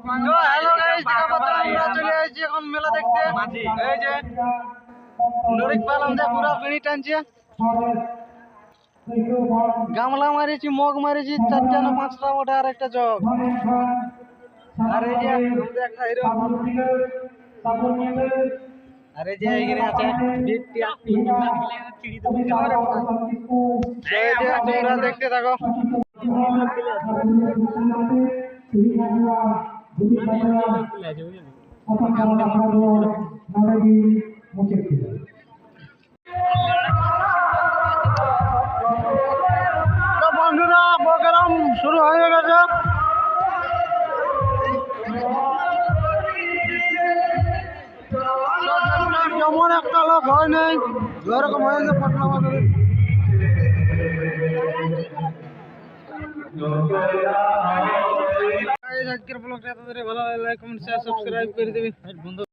Hello guys, দেখা পাচ্ছেন আমরা চলে এসেছি এখন মেলা দেখতে। এই যে নরিক পালাম যে পুরো বিড়ি টানছে, গামলা মারিছি, মগ মারিছি, 4টা না 5টা ওটা আর একটা জগ। আর এই যে আমাদের একটা হিরো, আর এই যে এখানে আছে বিটটিয়া চিড়ি তো এই যে তোমরা দেখতে থাকো। তো বন্ধুরা প্রোগ্রাম শুরু হয়ে গেছে। যেমন একটা লোক হয় নাই এরকম হয়েছে পাটনা বাজারে। আজকের ব্লগটা আপনাদের ভালো লাগলে লাইক কমেন্ট শেয়ার সাবস্ক্রাইব করে দেবেন বন্ধু।